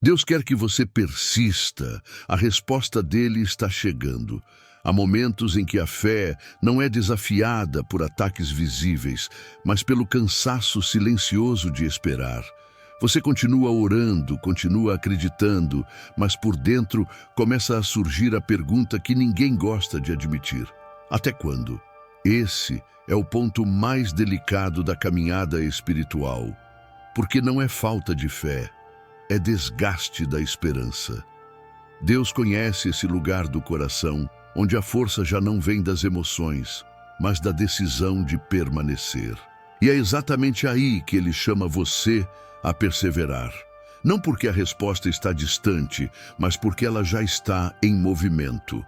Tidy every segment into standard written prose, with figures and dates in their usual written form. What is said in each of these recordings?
Deus quer que você persista. A resposta dele está chegando. Há momentos em que a fé não é desafiada por ataques visíveis, mas pelo cansaço silencioso de esperar. Você continua orando, continua acreditando, mas por dentro começa a surgir a pergunta que ninguém gosta de admitir: até quando? Esse é o ponto mais delicado da caminhada espiritual, porque não é falta de fé, é desgaste da esperança. Deus conhece esse lugar do coração, onde a força já não vem das emoções, mas da decisão de permanecer. E é exatamente aí que Ele chama você a perseverar. Não porque a resposta está distante, mas porque ela já está em movimento.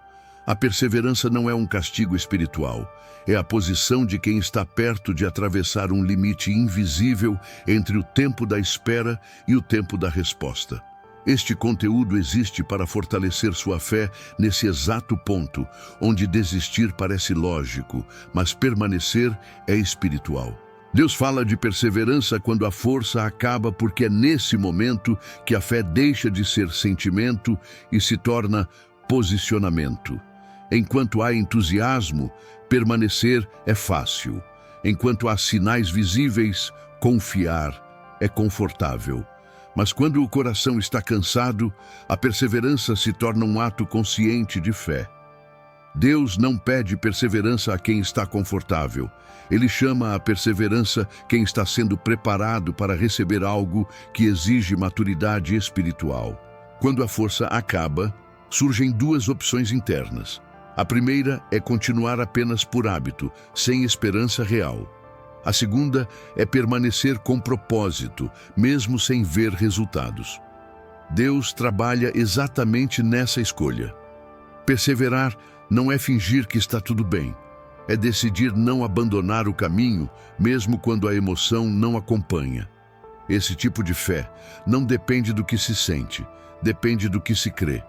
A perseverança não é um castigo espiritual, é a posição de quem está perto de atravessar um limite invisível entre o tempo da espera e o tempo da resposta. Este conteúdo existe para fortalecer sua fé nesse exato ponto, onde desistir parece lógico, mas permanecer é espiritual. Deus fala de perseverança quando a força acaba, porque é nesse momento que a fé deixa de ser sentimento e se torna posicionamento. Enquanto há entusiasmo, permanecer é fácil. Enquanto há sinais visíveis, confiar é confortável. Mas quando o coração está cansado, a perseverança se torna um ato consciente de fé. Deus não pede perseverança a quem está confortável. Ele chama a perseverança quem está sendo preparado para receber algo que exige maturidade espiritual. Quando a força acaba, surgem duas opções internas. A primeira é continuar apenas por hábito, sem esperança real. A segunda é permanecer com propósito, mesmo sem ver resultados. Deus trabalha exatamente nessa escolha. Perseverar não é fingir que está tudo bem. É decidir não abandonar o caminho, mesmo quando a emoção não acompanha. Esse tipo de fé não depende do que se sente, depende do que se crê.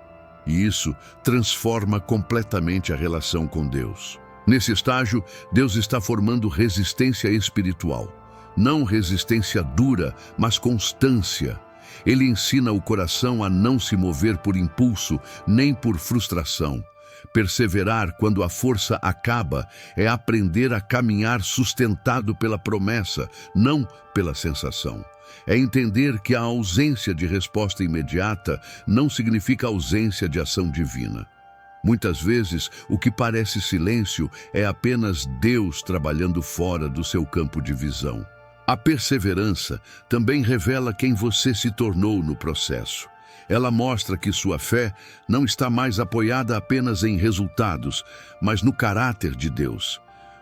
E isso transforma completamente a relação com Deus. Nesse estágio, Deus está formando resistência espiritual. Não resistência dura, mas constância. Ele ensina o coração a não se mover por impulso, nem por frustração. Perseverar quando a força acaba é aprender a caminhar sustentado pela promessa, não pela sensação. É entender que a ausência de resposta imediata não significa ausência de ação divina. Muitas vezes, o que parece silêncio é apenas Deus trabalhando fora do seu campo de visão. A perseverança também revela quem você se tornou no processo. Ela mostra que sua fé não está mais apoiada apenas em resultados, mas no caráter de Deus.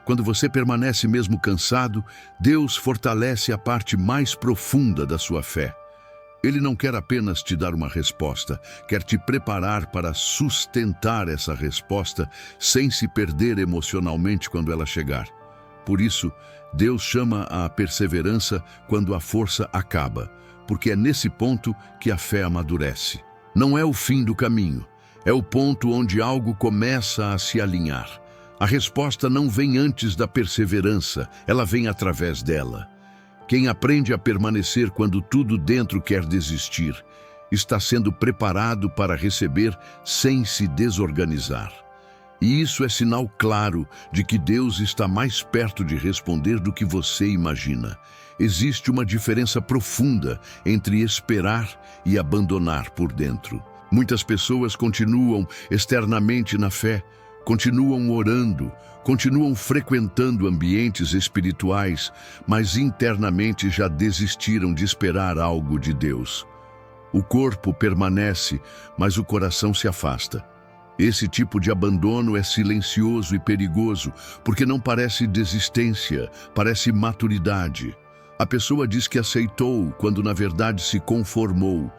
Quando você permanece mesmo cansado, Deus fortalece a parte mais profunda da sua fé. Ele não quer apenas te dar uma resposta, quer te preparar para sustentar essa resposta sem se perder emocionalmente quando ela chegar. Por isso, Deus chama a perseverança quando a força acaba, porque é nesse ponto que a fé amadurece. Não é o fim do caminho, é o ponto onde algo começa a se alinhar. A resposta não vem antes da perseverança, ela vem através dela. Quem aprende a permanecer quando tudo dentro quer desistir, está sendo preparado para receber sem se desorganizar. E isso é sinal claro de que Deus está mais perto de responder do que você imagina. Existe uma diferença profunda entre esperar e abandonar por dentro. Muitas pessoas continuam externamente na fé, continuam orando, continuam frequentando ambientes espirituais, mas internamente já desistiram de esperar algo de Deus. O corpo permanece, mas o coração se afasta. Esse tipo de abandono é silencioso e perigoso, porque não parece desistência, parece maturidade. A pessoa diz que aceitou, quando na verdade se conformou.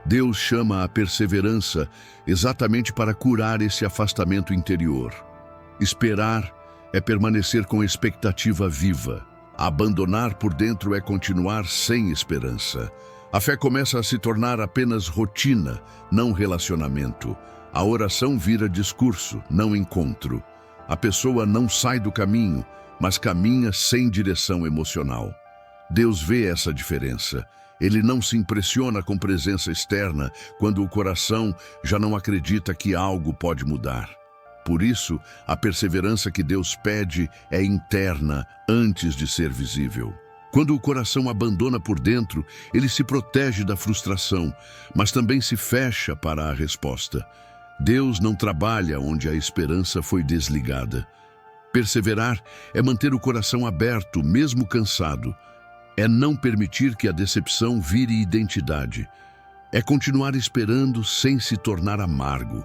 Deus chama a perseverança exatamente para curar esse afastamento interior. Esperar é permanecer com expectativa viva. Abandonar por dentro é continuar sem esperança. A fé começa a se tornar apenas rotina, não relacionamento. A oração vira discurso, não encontro. A pessoa não sai do caminho, mas caminha sem direção emocional. Deus vê essa diferença. Ele não se impressiona com presença externa quando o coração já não acredita que algo pode mudar. Por isso, a perseverança que Deus pede é interna antes de ser visível. Quando o coração abandona por dentro, ele se protege da frustração, mas também se fecha para a resposta. Deus não trabalha onde a esperança foi desligada. Perseverar é manter o coração aberto, mesmo cansado. É não permitir que a decepção vire identidade. É continuar esperando sem se tornar amargo.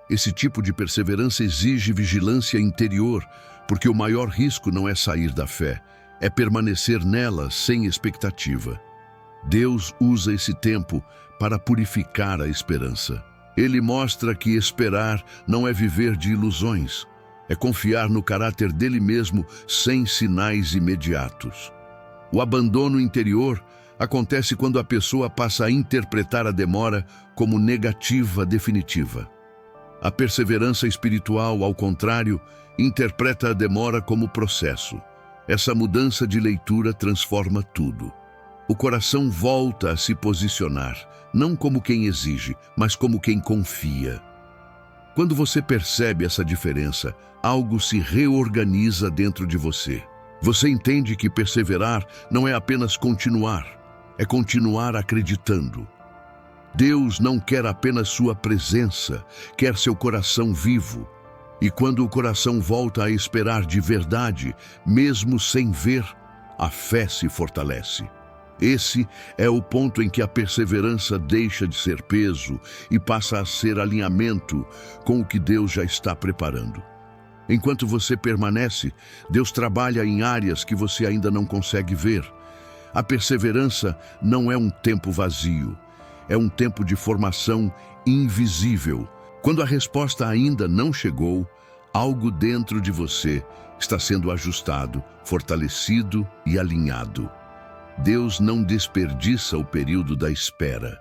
Esse tipo de perseverança exige vigilância interior, porque o maior risco não é sair da fé, é permanecer nela sem expectativa. Deus usa esse tempo para purificar a esperança. Ele mostra que esperar não é viver de ilusões, é confiar no caráter dele mesmo sem sinais imediatos. O abandono interior acontece quando a pessoa passa a interpretar a demora como negativa definitiva. A perseverança espiritual, ao contrário, interpreta a demora como processo. Essa mudança de leitura transforma tudo. O coração volta a se posicionar, não como quem exige, mas como quem confia. Quando você percebe essa diferença, algo se reorganiza dentro de você. Você entende que perseverar não é apenas continuar, é continuar acreditando. Deus não quer apenas sua presença, quer seu coração vivo. E quando o coração volta a esperar de verdade, mesmo sem ver, a fé se fortalece. Esse é o ponto em que a perseverança deixa de ser peso e passa a ser alinhamento com o que Deus já está preparando. Enquanto você permanece, Deus trabalha em áreas que você ainda não consegue ver. A perseverança não é um tempo vazio, é um tempo de formação invisível. Quando a resposta ainda não chegou, algo dentro de você está sendo ajustado, fortalecido e alinhado. Deus não desperdiça o período da espera.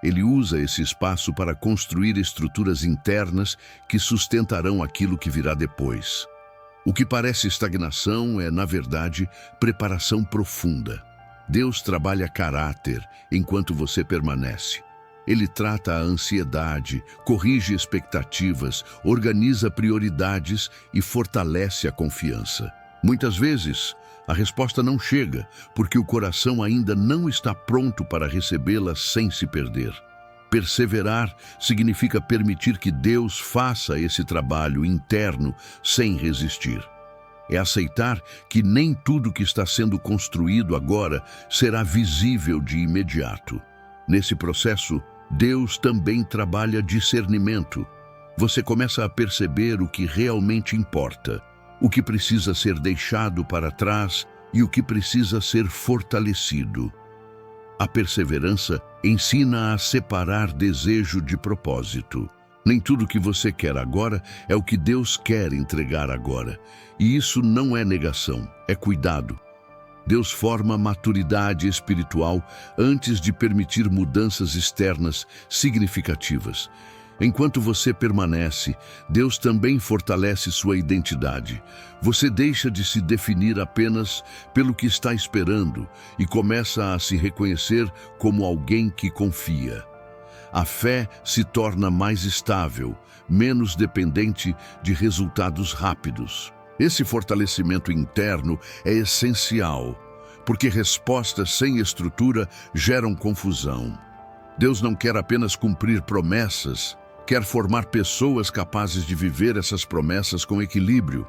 Ele usa esse espaço para construir estruturas internas que sustentarão aquilo que virá depois. O que parece estagnação é, na verdade, preparação profunda. Deus trabalha caráter enquanto você permanece. Ele trata a ansiedade, corrige expectativas, organiza prioridades e fortalece a confiança. Muitas vezes, a resposta não chega, porque o coração ainda não está pronto para recebê-la sem se perder. Perseverar significa permitir que Deus faça esse trabalho interno sem resistir. É aceitar que nem tudo que está sendo construído agora será visível de imediato. Nesse processo, Deus também trabalha discernimento. Você começa a perceber o que realmente importa, o que precisa ser deixado para trás e o que precisa ser fortalecido. A perseverança ensina a separar desejo de propósito. Nem tudo que você quer agora é o que Deus quer entregar agora. E isso não é negação, é cuidado. Deus forma maturidade espiritual antes de permitir mudanças externas significativas. Enquanto você permanece, Deus também fortalece sua identidade. Você deixa de se definir apenas pelo que está esperando e começa a se reconhecer como alguém que confia. A fé se torna mais estável, menos dependente de resultados rápidos. Esse fortalecimento interno é essencial, porque respostas sem estrutura geram confusão. Deus não quer apenas cumprir promessas, quer formar pessoas capazes de viver essas promessas com equilíbrio.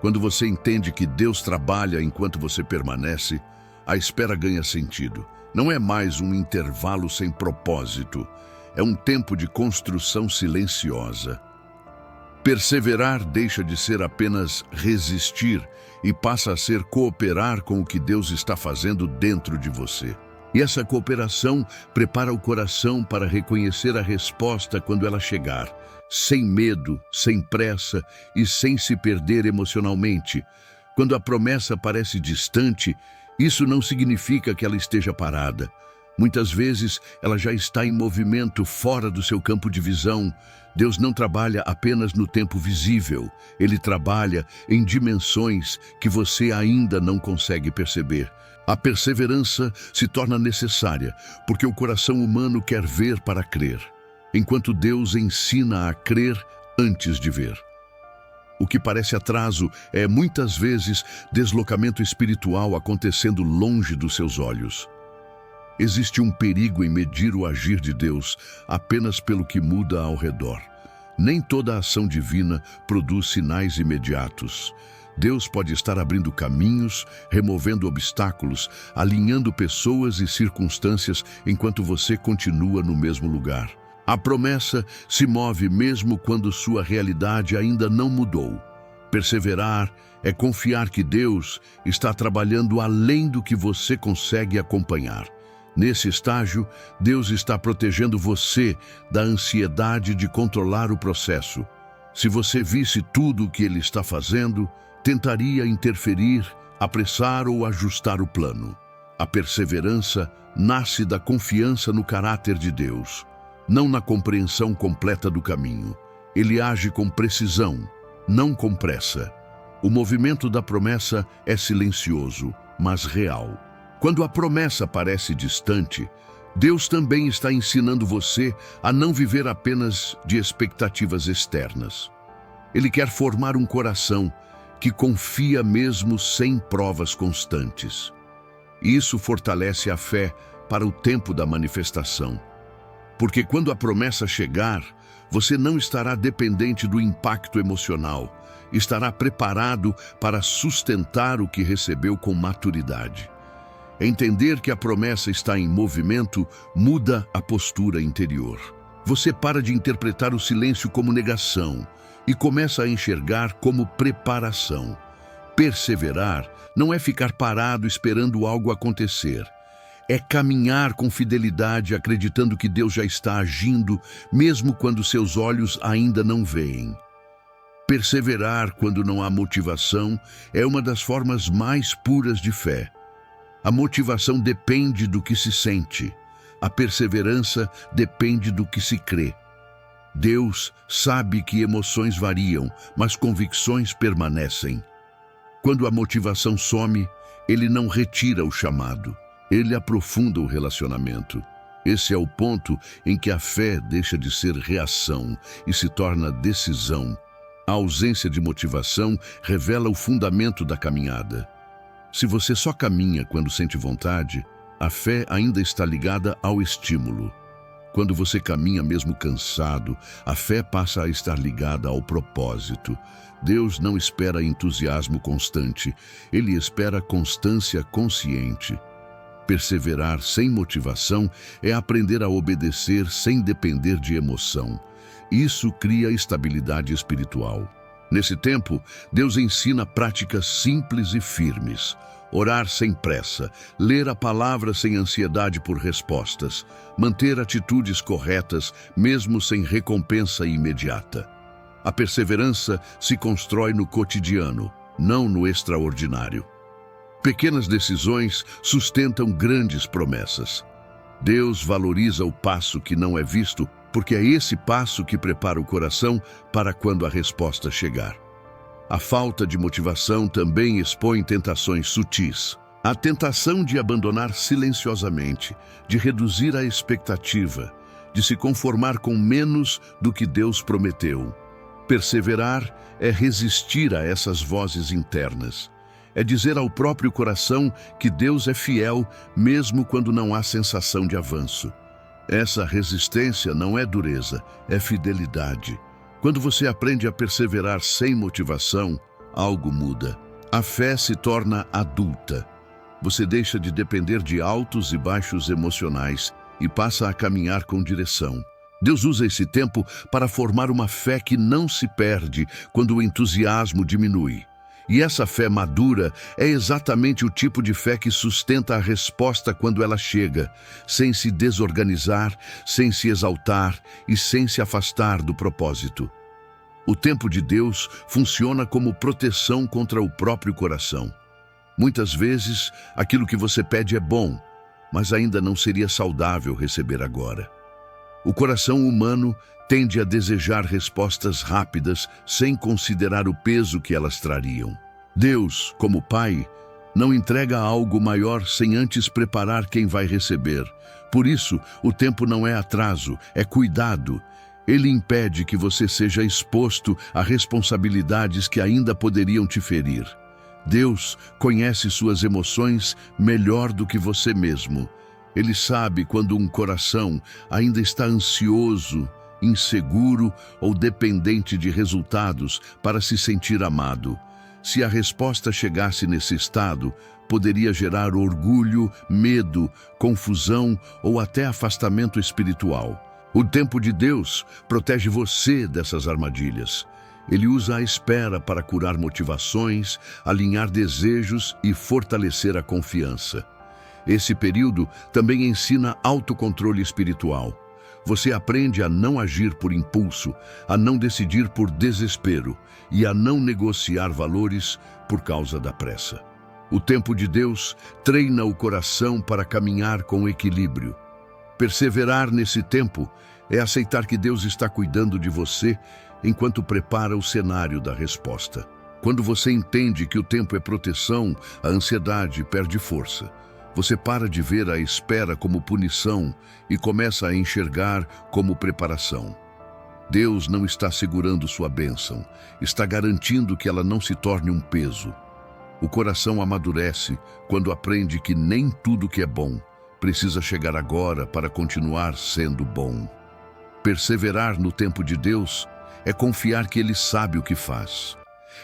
Quando você entende que Deus trabalha enquanto você permanece, a espera ganha sentido. Não é mais um intervalo sem propósito, é um tempo de construção silenciosa. Perseverar deixa de ser apenas resistir e passa a ser cooperar com o que Deus está fazendo dentro de você. E essa cooperação prepara o coração para reconhecer a resposta quando ela chegar, sem medo, sem pressa e sem se perder emocionalmente. Quando a promessa parece distante, isso não significa que ela esteja parada. Muitas vezes ela já está em movimento fora do seu campo de visão. Deus não trabalha apenas no tempo visível, Ele trabalha em dimensões que você ainda não consegue perceber. A perseverança se torna necessária, porque o coração humano quer ver para crer, enquanto Deus ensina a crer antes de ver. O que parece atraso é, muitas vezes, deslocamento espiritual acontecendo longe dos seus olhos. Existe um perigo em medir o agir de Deus apenas pelo que muda ao redor. Nem toda a ação divina produz sinais imediatos. Deus pode estar abrindo caminhos, removendo obstáculos, alinhando pessoas e circunstâncias enquanto você continua no mesmo lugar. A promessa se move mesmo quando sua realidade ainda não mudou. Perseverar é confiar que Deus está trabalhando além do que você consegue acompanhar. Nesse estágio, Deus está protegendo você da ansiedade de controlar o processo. Se você visse tudo o que Ele está fazendo, tentaria interferir, apressar ou ajustar o plano. A perseverança nasce da confiança no caráter de Deus, não na compreensão completa do caminho. Ele age com precisão, não com pressa. O movimento da promessa é silencioso, mas real. Quando a promessa parece distante, Deus também está ensinando você a não viver apenas de expectativas externas. Ele quer formar um coração que confia mesmo sem provas constantes. Isso fortalece a fé para o tempo da manifestação. Porque quando a promessa chegar, você não estará dependente do impacto emocional, estará preparado para sustentar o que recebeu com maturidade. Entender que a promessa está em movimento muda a postura interior. Você para de interpretar o silêncio como negação e começa a enxergar como preparação. Perseverar não é ficar parado esperando algo acontecer. É caminhar com fidelidade, acreditando que Deus já está agindo, mesmo quando seus olhos ainda não veem. Perseverar quando não há motivação é uma das formas mais puras de fé. A motivação depende do que se sente. A perseverança depende do que se crê. Deus sabe que emoções variam, mas convicções permanecem. Quando a motivação some, Ele não retira o chamado. Ele aprofunda o relacionamento. Esse é o ponto em que a fé deixa de ser reação e se torna decisão. A ausência de motivação revela o fundamento da caminhada. Se você só caminha quando sente vontade, a fé ainda está ligada ao estímulo. Quando você caminha mesmo cansado, a fé passa a estar ligada ao propósito. Deus não espera entusiasmo constante, Ele espera constância consciente. Perseverar sem motivação é aprender a obedecer sem depender de emoção. Isso cria estabilidade espiritual. Nesse tempo, Deus ensina práticas simples e firmes. Orar sem pressa, ler a palavra sem ansiedade por respostas, manter atitudes corretas mesmo sem recompensa imediata. A perseverança se constrói no cotidiano, não no extraordinário. Pequenas decisões sustentam grandes promessas. Deus valoriza o passo que não é visto, porque é esse passo que prepara o coração para quando a resposta chegar. A falta de motivação também expõe tentações sutis. A tentação de abandonar silenciosamente, de reduzir a expectativa, de se conformar com menos do que Deus prometeu. Perseverar é resistir a essas vozes internas. É dizer ao próprio coração que Deus é fiel, mesmo quando não há sensação de avanço. Essa resistência não é dureza, é fidelidade. Quando você aprende a perseverar sem motivação, algo muda. A fé se torna adulta. Você deixa de depender de altos e baixos emocionais e passa a caminhar com direção. Deus usa esse tempo para formar uma fé que não se perde quando o entusiasmo diminui. E essa fé madura é exatamente o tipo de fé que sustenta a resposta quando ela chega, sem se desorganizar, sem se exaltar e sem se afastar do propósito. O tempo de Deus funciona como proteção contra o próprio coração. Muitas vezes, aquilo que você pede é bom, mas ainda não seria saudável receber agora. O coração humano tende a desejar respostas rápidas sem considerar o peso que elas trariam. Deus, como Pai, não entrega algo maior sem antes preparar quem vai receber. Por isso, o tempo não é atraso, é cuidado. Ele impede que você seja exposto a responsabilidades que ainda poderiam te ferir. Deus conhece suas emoções melhor do que você mesmo. Ele sabe quando um coração ainda está ansioso, inseguro ou dependente de resultados para se sentir amado. Se a resposta chegasse nesse estado, poderia gerar orgulho, medo, confusão ou até afastamento espiritual. O tempo de Deus protege você dessas armadilhas. Ele usa a espera para curar motivações, alinhar desejos e fortalecer a confiança. Esse período também ensina autocontrole espiritual. Você aprende a não agir por impulso, a não decidir por desespero e a não negociar valores por causa da pressa. O tempo de Deus treina o coração para caminhar com equilíbrio. Perseverar nesse tempo é aceitar que Deus está cuidando de você enquanto prepara o cenário da resposta. Quando você entende que o tempo é proteção, a ansiedade perde força. Você para de ver a espera como punição e começa a enxergar como preparação. Deus não está segurando sua bênção, está garantindo que ela não se torne um peso. O coração amadurece quando aprende que nem tudo que é bom precisa chegar agora para continuar sendo bom. Perseverar no tempo de Deus é confiar que Ele sabe o que faz.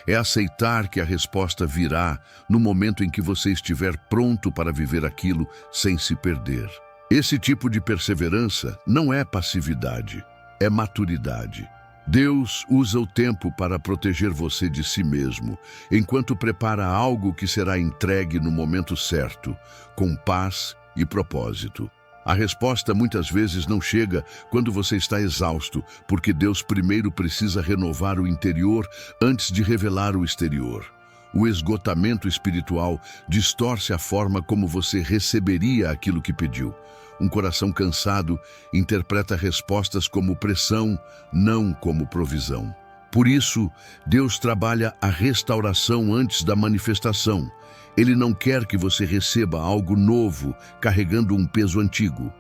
É aceitar que a resposta virá no momento em que você estiver pronto para viver aquilo sem se perder. Esse tipo de perseverança não é passividade, é maturidade. Deus usa o tempo para proteger você de si mesmo, enquanto prepara algo que será entregue no momento certo, com paz e propósito. A resposta muitas vezes não chega quando você está exausto, porque Deus primeiro precisa renovar o interior antes de revelar o exterior. O esgotamento espiritual distorce a forma como você receberia aquilo que pediu. Um coração cansado interpreta respostas como pressão, não como provisão. Por isso, Deus trabalha a restauração antes da manifestação. Ele não quer que você receba algo novo, carregando um peso antigo.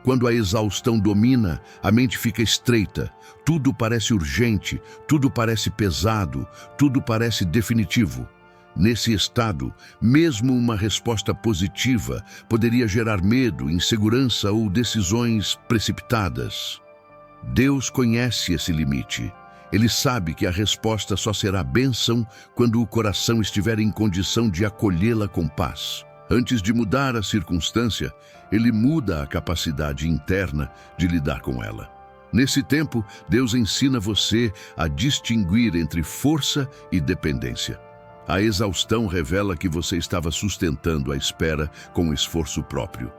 Quando a exaustão domina, a mente fica estreita. Tudo parece urgente, tudo parece pesado, tudo parece definitivo. Nesse estado, mesmo uma resposta positiva poderia gerar medo, insegurança ou decisões precipitadas. Deus conhece esse limite. Ele sabe que a resposta só será bênção quando o coração estiver em condição de acolhê-la com paz. Antes de mudar a circunstância, Ele muda a capacidade interna de lidar com ela. Nesse tempo, Deus ensina você a distinguir entre força e dependência. A exaustão revela que você estava sustentando a espera com esforço próprio.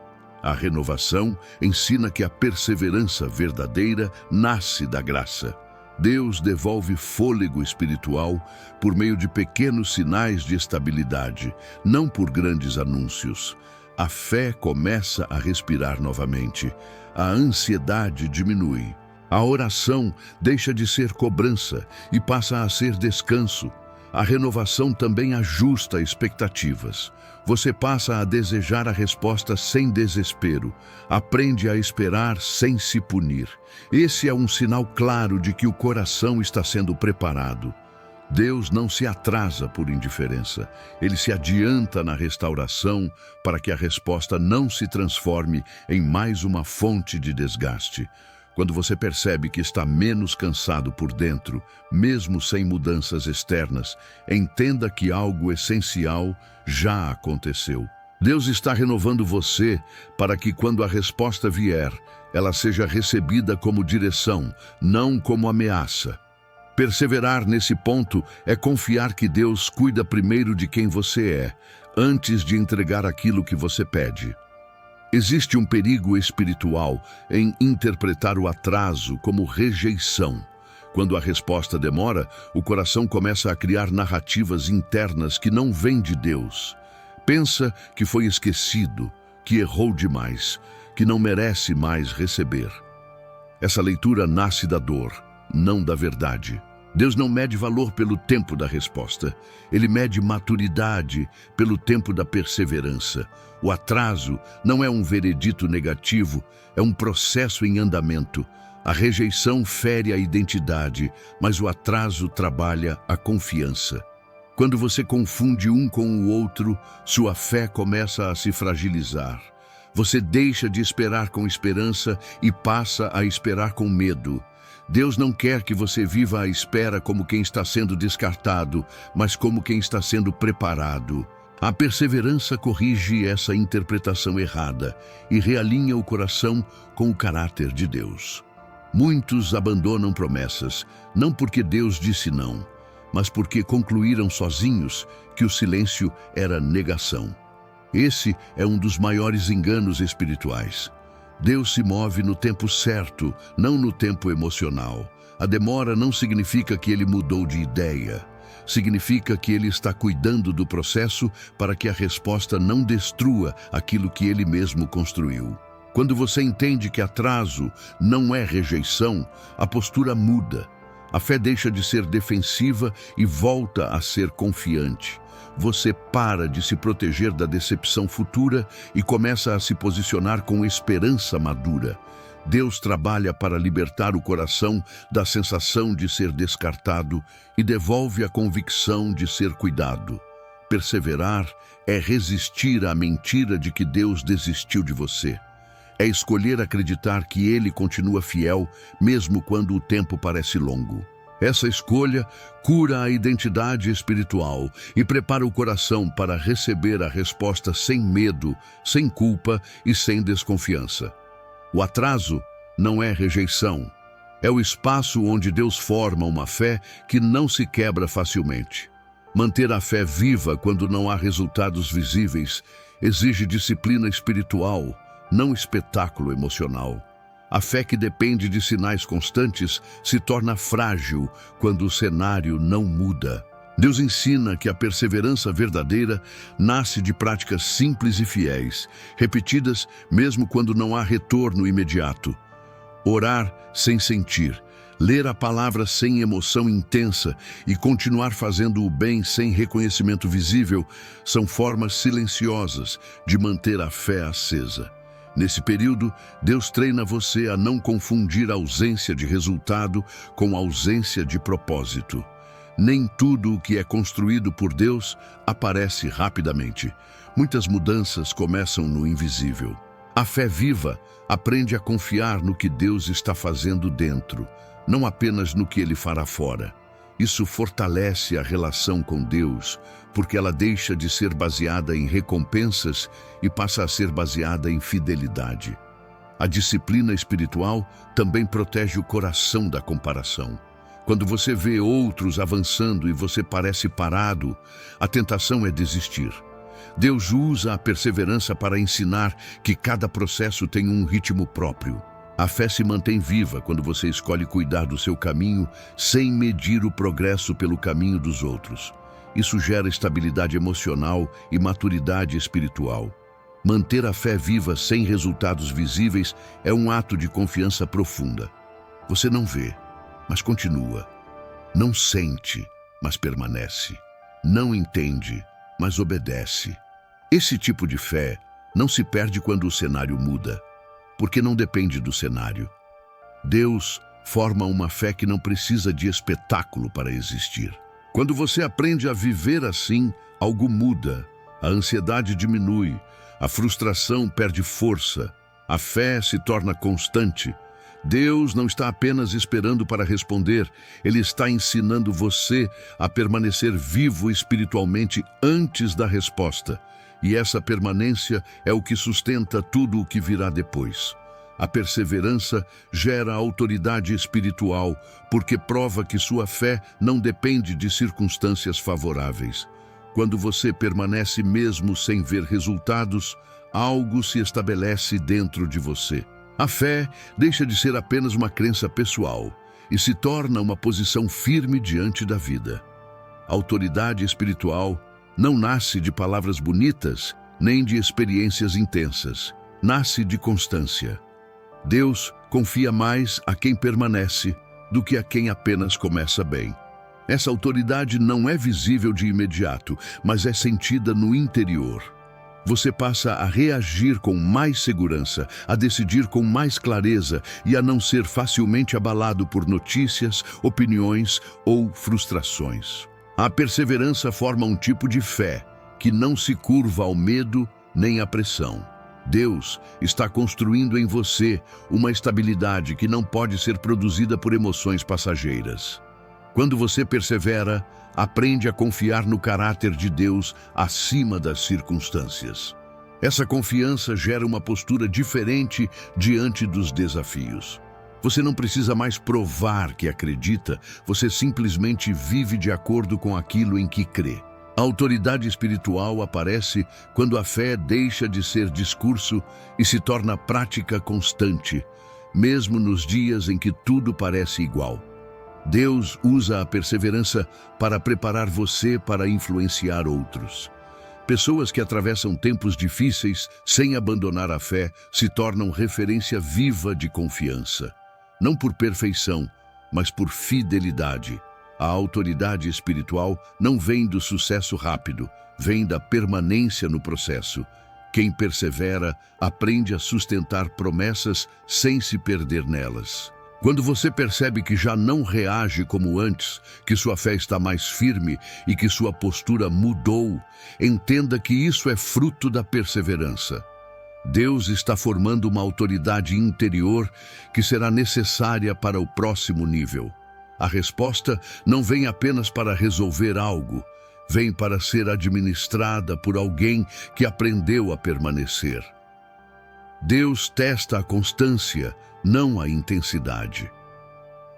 A renovação ensina que a perseverança verdadeira nasce da graça. Deus devolve fôlego espiritual por meio de pequenos sinais de estabilidade, não por grandes anúncios. A fé começa a respirar novamente. A ansiedade diminui. A oração deixa de ser cobrança e passa a ser descanso. A renovação também ajusta expectativas. Você passa a desejar a resposta sem desespero. Aprende a esperar sem se punir. Esse é um sinal claro de que o coração está sendo preparado. Deus não se atrasa por indiferença. Ele se adianta na restauração para que a resposta não se transforme em mais uma fonte de desgaste. Quando você percebe que está menos cansado por dentro, mesmo sem mudanças externas, entenda que algo essencial já aconteceu. Deus está renovando você para que, quando a resposta vier, ela seja recebida como direção, não como ameaça. Perseverar nesse ponto é confiar que Deus cuida primeiro de quem você é, antes de entregar aquilo que você pede. Existe um perigo espiritual em interpretar o atraso como rejeição. Quando a resposta demora, o coração começa a criar narrativas internas que não vêm de Deus. Pensa que foi esquecido, que errou demais, que não merece mais receber. Essa leitura nasce da dor, não da verdade. Deus não mede valor pelo tempo da resposta. Ele mede maturidade pelo tempo da perseverança. O atraso não é um veredito negativo, é um processo em andamento. A rejeição fere a identidade, mas o atraso trabalha a confiança. Quando você confunde um com o outro, sua fé começa a se fragilizar. Você deixa de esperar com esperança e passa a esperar com medo. Deus não quer que você viva à espera como quem está sendo descartado, mas como quem está sendo preparado. A perseverança corrige essa interpretação errada e realinha o coração com o caráter de Deus. Muitos abandonam promessas, não porque Deus disse não, mas porque concluíram sozinhos que o silêncio era negação. Esse é um dos maiores enganos espirituais. Deus se move no tempo certo, não no tempo emocional. A demora não significa que ele mudou de ideia. Significa que ele está cuidando do processo para que a resposta não destrua aquilo que ele mesmo construiu. Quando você entende que atraso não é rejeição, a postura muda. A fé deixa de ser defensiva e volta a ser confiante. Você para de se proteger da decepção futura e começa a se posicionar com esperança madura. Deus trabalha para libertar o coração da sensação de ser descartado e devolve a convicção de ser cuidado. Perseverar é resistir à mentira de que Deus desistiu de você. É escolher acreditar que Ele continua fiel, mesmo quando o tempo parece longo. Essa escolha cura a identidade espiritual e prepara o coração para receber a resposta sem medo, sem culpa e sem desconfiança. O atraso não é rejeição. É o espaço onde Deus forma uma fé que não se quebra facilmente. Manter a fé viva quando não há resultados visíveis exige disciplina espiritual, não espetáculo emocional. A fé que depende de sinais constantes se torna frágil quando o cenário não muda. Deus ensina que a perseverança verdadeira nasce de práticas simples e fiéis, repetidas mesmo quando não há retorno imediato. Orar sem sentir, ler a palavra sem emoção intensa e continuar fazendo o bem sem reconhecimento visível são formas silenciosas de manter a fé acesa. Nesse período, Deus treina você a não confundir a ausência de resultado com a ausência de propósito. Nem tudo o que é construído por Deus aparece rapidamente. Muitas mudanças começam no invisível. A fé viva aprende a confiar no que Deus está fazendo dentro, não apenas no que Ele fará fora. Isso fortalece a relação com Deus, porque ela deixa de ser baseada em recompensas e passa a ser baseada em fidelidade. A disciplina espiritual também protege o coração da comparação. Quando você vê outros avançando e você parece parado, a tentação é desistir. Deus usa a perseverança para ensinar que cada processo tem um ritmo próprio. A fé se mantém viva quando você escolhe cuidar do seu caminho sem medir o progresso pelo caminho dos outros. Isso gera estabilidade emocional e maturidade espiritual. Manter a fé viva sem resultados visíveis é um ato de confiança profunda. Você não vê, mas continua. Não sente, mas permanece. Não entende, mas obedece. Esse tipo de fé não se perde quando o cenário muda, porque não depende do cenário. Deus forma uma fé que não precisa de espetáculo para existir. Quando você aprende a viver assim, algo muda. A ansiedade diminui, a frustração perde força, a fé se torna constante. Deus não está apenas esperando para responder, Ele está ensinando você a permanecer vivo espiritualmente antes da resposta. E essa permanência é o que sustenta tudo o que virá depois. A perseverança gera autoridade espiritual, porque prova que sua fé não depende de circunstâncias favoráveis. Quando você permanece mesmo sem ver resultados, algo se estabelece dentro de você. A fé deixa de ser apenas uma crença pessoal e se torna uma posição firme diante da vida. A autoridade espiritual não nasce de palavras bonitas, nem de experiências intensas. Nasce de constância. Deus confia mais a quem permanece do que a quem apenas começa bem. Essa autoridade não é visível de imediato, mas é sentida no interior. Você passa a reagir com mais segurança, a decidir com mais clareza e a não ser facilmente abalado por notícias, opiniões ou frustrações. A perseverança forma um tipo de fé que não se curva ao medo nem à pressão. Deus está construindo em você uma estabilidade que não pode ser produzida por emoções passageiras. Quando você persevera, aprende a confiar no caráter de Deus acima das circunstâncias. Essa confiança gera uma postura diferente diante dos desafios. Você não precisa mais provar que acredita, você simplesmente vive de acordo com aquilo em que crê. A autoridade espiritual aparece quando a fé deixa de ser discurso e se torna prática constante, mesmo nos dias em que tudo parece igual. Deus usa a perseverança para preparar você para influenciar outros. Pessoas que atravessam tempos difíceis sem abandonar a fé se tornam referência viva de confiança. Não por perfeição, mas por fidelidade. A autoridade espiritual não vem do sucesso rápido, vem da permanência no processo. Quem persevera aprende a sustentar promessas sem se perder nelas. Quando você percebe que já não reage como antes, que sua fé está mais firme e que sua postura mudou, entenda que isso é fruto da perseverança. Deus está formando uma autoridade interior que será necessária para o próximo nível. A resposta não vem apenas para resolver algo, vem para ser administrada por alguém que aprendeu a permanecer. Deus testa a constância, não a intensidade.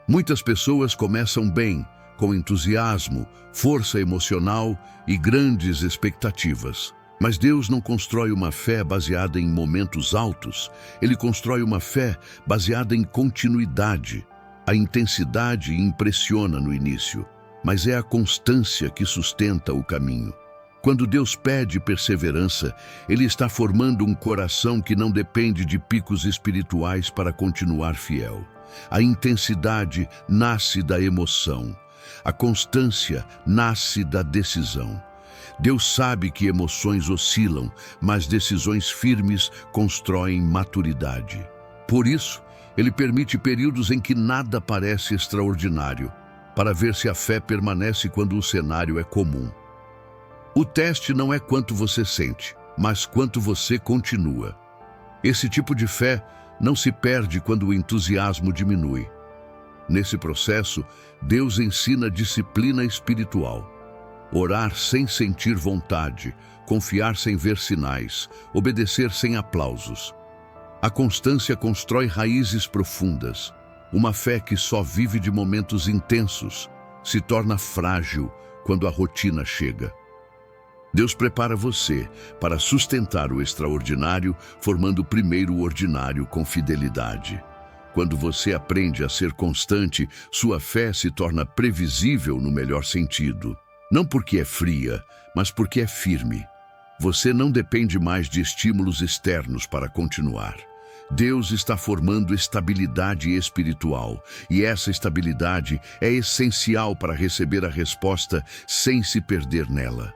Muitas pessoas começam bem, com entusiasmo, força emocional e grandes expectativas. Mas Deus não constrói uma fé baseada em momentos altos, Ele constrói uma fé baseada em continuidade. A intensidade impressiona no início, mas é a constância que sustenta o caminho. Quando Deus pede perseverança, Ele está formando um coração que não depende de picos espirituais para continuar fiel. A intensidade nasce da emoção. A constância nasce da decisão. Deus sabe que emoções oscilam, mas decisões firmes constroem maturidade. Por isso, Ele permite períodos em que nada parece extraordinário, para ver se a fé permanece quando o cenário é comum. O teste não é quanto você sente, mas quanto você continua. Esse tipo de fé não se perde quando o entusiasmo diminui. Nesse processo, Deus ensina disciplina espiritual. Orar sem sentir vontade, confiar sem ver sinais, obedecer sem aplausos. A constância constrói raízes profundas. Uma fé que só vive de momentos intensos se torna frágil quando a rotina chega. Deus prepara você para sustentar o extraordinário, formando primeiro o ordinário com fidelidade. Quando você aprende a ser constante, sua fé se torna previsível no melhor sentido. Não porque é fria, mas porque é firme. Você não depende mais de estímulos externos para continuar. Deus está formando estabilidade espiritual, e essa estabilidade é essencial para receber a resposta sem se perder nela.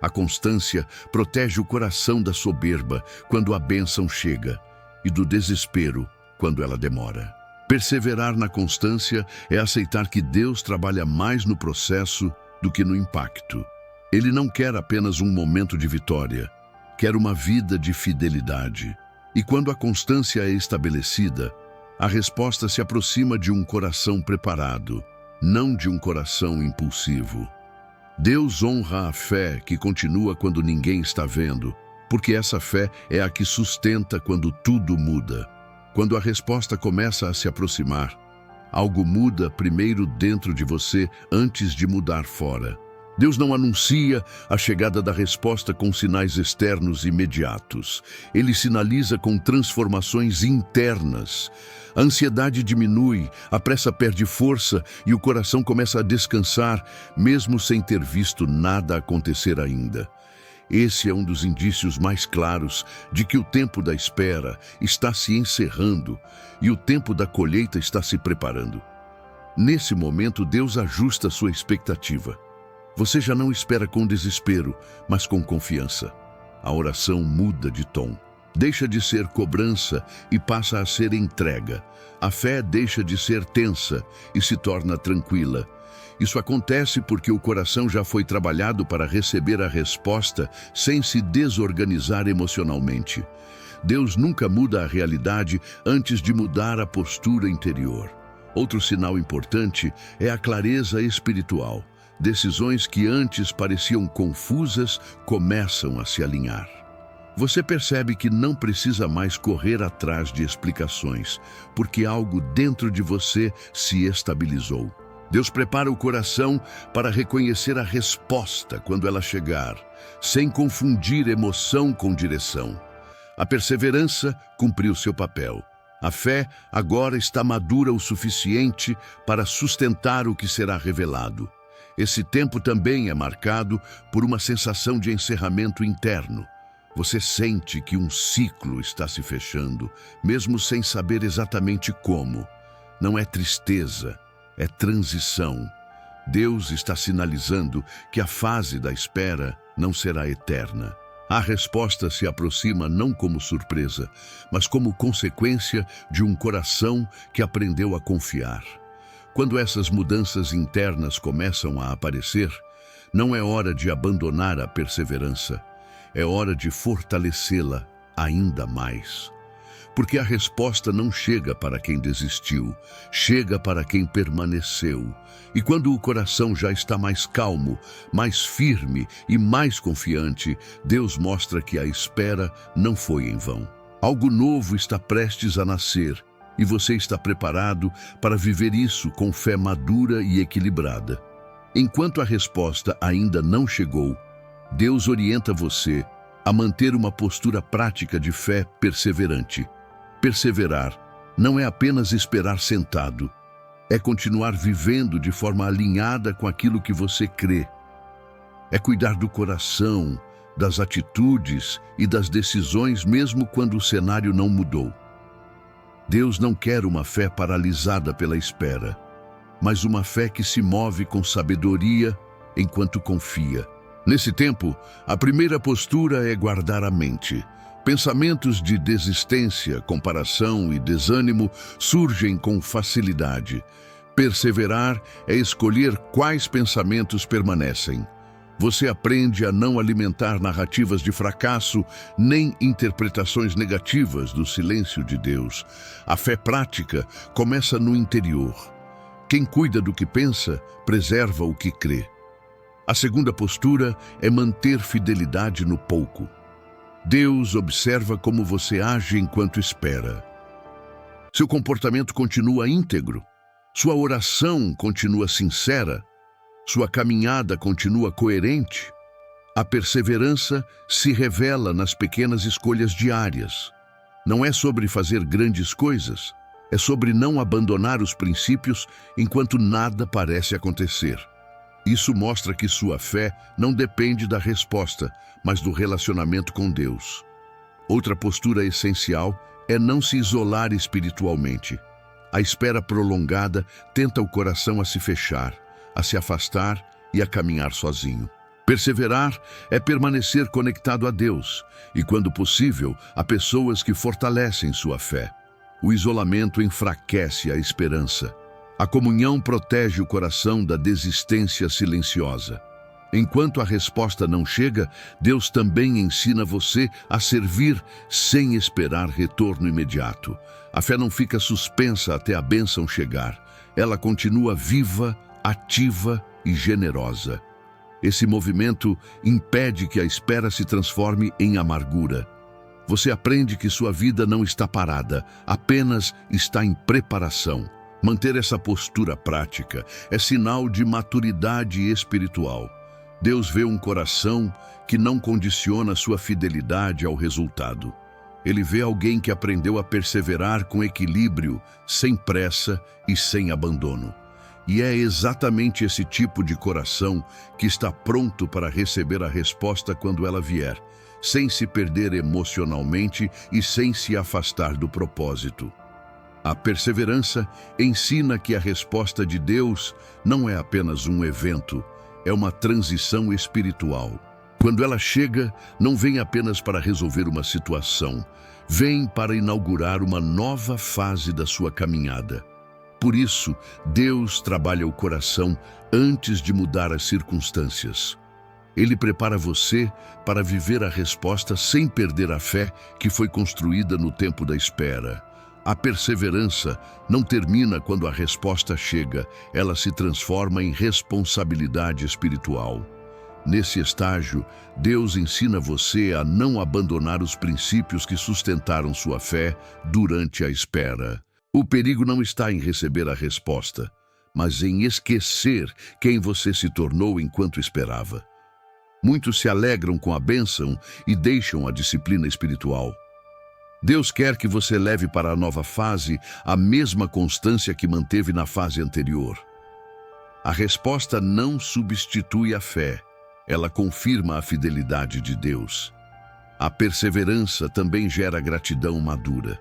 A constância protege o coração da soberba quando a bênção chega e do desespero quando ela demora. Perseverar na constância é aceitar que Deus trabalha mais no processo do que no impacto. Ele não quer apenas um momento de vitória, quer uma vida de fidelidade. E quando a constância é estabelecida, a resposta se aproxima de um coração preparado, não de um coração impulsivo. Deus honra a fé que continua quando ninguém está vendo, porque essa fé é a que sustenta quando tudo muda. Quando a resposta começa a se aproximar, algo muda primeiro dentro de você antes de mudar fora. Deus não anuncia a chegada da resposta com sinais externos imediatos. Ele sinaliza com transformações internas. A ansiedade diminui, a pressa perde força e o coração começa a descansar, mesmo sem ter visto nada acontecer ainda. Esse é um dos indícios mais claros de que o tempo da espera está se encerrando e o tempo da colheita está se preparando. Nesse momento, Deus ajusta sua expectativa. Você já não espera com desespero, mas com confiança. A oração muda de tom. Deixa de ser cobrança e passa a ser entrega. A fé deixa de ser tensa e se torna tranquila. Isso acontece porque o coração já foi trabalhado para receber a resposta sem se desorganizar emocionalmente. Deus nunca muda a realidade antes de mudar a postura interior. Outro sinal importante é a clareza espiritual. Decisões que antes pareciam confusas começam a se alinhar. Você percebe que não precisa mais correr atrás de explicações, porque algo dentro de você se estabilizou. Deus prepara o coração para reconhecer a resposta quando ela chegar, sem confundir emoção com direção. A perseverança cumpriu seu papel. A fé agora está madura o suficiente para sustentar o que será revelado. Esse tempo também é marcado por uma sensação de encerramento interno. Você sente que um ciclo está se fechando, mesmo sem saber exatamente como. Não é tristeza, é transição. Deus está sinalizando que a fase da espera não será eterna. A resposta se aproxima não como surpresa, mas como consequência de um coração que aprendeu a confiar. Quando essas mudanças internas começam a aparecer, não é hora de abandonar a perseverança, é hora de fortalecê-la ainda mais. Porque a resposta não chega para quem desistiu, chega para quem permaneceu. E quando o coração já está mais calmo, mais firme e mais confiante, Deus mostra que a espera não foi em vão. Algo novo está prestes a nascer, e você está preparado para viver isso com fé madura e equilibrada. Enquanto a resposta ainda não chegou, Deus orienta você a manter uma postura prática de fé perseverante. Perseverar não é apenas esperar sentado, é continuar vivendo de forma alinhada com aquilo que você crê. É cuidar do coração, das atitudes e das decisões mesmo quando o cenário não mudou. Deus não quer uma fé paralisada pela espera, mas uma fé que se move com sabedoria enquanto confia. Nesse tempo, a primeira postura é guardar a mente. Pensamentos de desistência, comparação e desânimo surgem com facilidade. Perseverar é escolher quais pensamentos permanecem. Você aprende a não alimentar narrativas de fracasso nem interpretações negativas do silêncio de Deus. A fé prática começa no interior. Quem cuida do que pensa, preserva o que crê. A segunda postura é manter fidelidade no pouco. Deus observa como você age enquanto espera. Seu comportamento continua íntegro, sua oração continua sincera, sua caminhada continua coerente. A perseverança se revela nas pequenas escolhas diárias. Não é sobre fazer grandes coisas, é sobre não abandonar os princípios enquanto nada parece acontecer. Isso mostra que sua fé não depende da resposta, mas do relacionamento com Deus. Outra postura essencial é não se isolar espiritualmente. A espera prolongada tenta o coração a se fechar, a se afastar e a caminhar sozinho. Perseverar é permanecer conectado a Deus e, quando possível, a pessoas que fortalecem sua fé. O isolamento enfraquece a esperança. A comunhão protege o coração da desistência silenciosa. Enquanto a resposta não chega, Deus também ensina você a servir sem esperar retorno imediato. A fé não fica suspensa até a bênção chegar. Ela continua viva, ativa e generosa. Esse movimento impede que a espera se transforme em amargura. Você aprende que sua vida não está parada, apenas está em preparação. Manter essa postura prática é sinal de maturidade espiritual. Deus vê um coração que não condiciona sua fidelidade ao resultado. Ele vê alguém que aprendeu a perseverar com equilíbrio, sem pressa e sem abandono. E é exatamente esse tipo de coração que está pronto para receber a resposta quando ela vier, sem se perder emocionalmente e sem se afastar do propósito. A perseverança ensina que a resposta de Deus não é apenas um evento, é uma transição espiritual. Quando ela chega, não vem apenas para resolver uma situação, vem para inaugurar uma nova fase da sua caminhada. Por isso, Deus trabalha o coração antes de mudar as circunstâncias. Ele prepara você para viver a resposta sem perder a fé que foi construída no tempo da espera. A perseverança não termina quando a resposta chega, ela se transforma em responsabilidade espiritual. Nesse estágio, Deus ensina você a não abandonar os princípios que sustentaram sua fé durante a espera. O perigo não está em receber a resposta, mas em esquecer quem você se tornou enquanto esperava. Muitos se alegram com a bênção e deixam a disciplina espiritual. Deus quer que você leve para a nova fase a mesma constância que manteve na fase anterior. A resposta não substitui a fé, ela confirma a fidelidade de Deus. A perseverança também gera gratidão madura.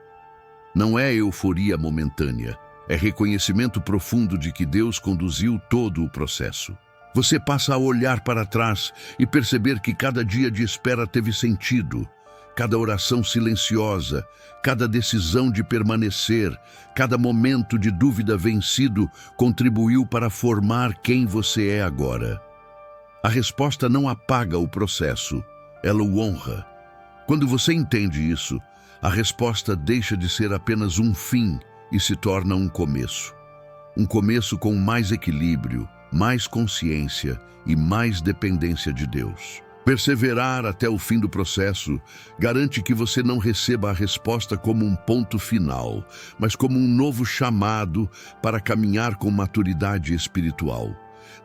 Não é euforia momentânea, é reconhecimento profundo de que Deus conduziu todo o processo. Você passa a olhar para trás e perceber que cada dia de espera teve sentido. Cada oração silenciosa, cada decisão de permanecer, cada momento de dúvida vencido contribuiu para formar quem você é agora. A resposta não apaga o processo, ela o honra. Quando você entende isso, a resposta deixa de ser apenas um fim e se torna um começo. Um começo com mais equilíbrio, mais consciência e mais dependência de Deus. Perseverar até o fim do processo garante que você não receba a resposta como um ponto final, mas como um novo chamado para caminhar com maturidade espiritual.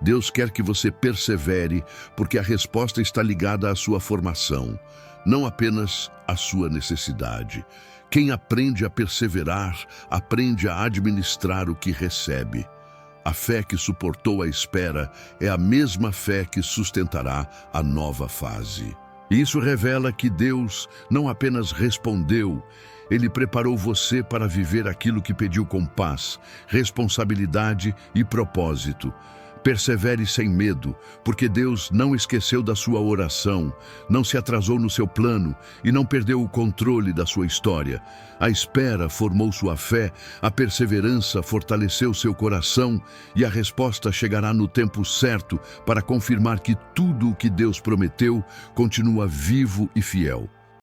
Deus quer que você persevere porque a resposta está ligada à sua formação, não apenas à sua necessidade. Quem aprende a perseverar, aprende a administrar o que recebe. A fé que suportou a espera é a mesma fé que sustentará a nova fase. Isso revela que Deus não apenas respondeu, Ele preparou você para viver aquilo que pediu com paz, responsabilidade e propósito. Persevere sem medo, porque Deus não esqueceu da sua oração, não se atrasou no seu plano e não perdeu o controle da sua história. A espera formou sua fé, a perseverança fortaleceu seu coração e a resposta chegará no tempo certo para confirmar que tudo o que Deus prometeu continua vivo e fiel.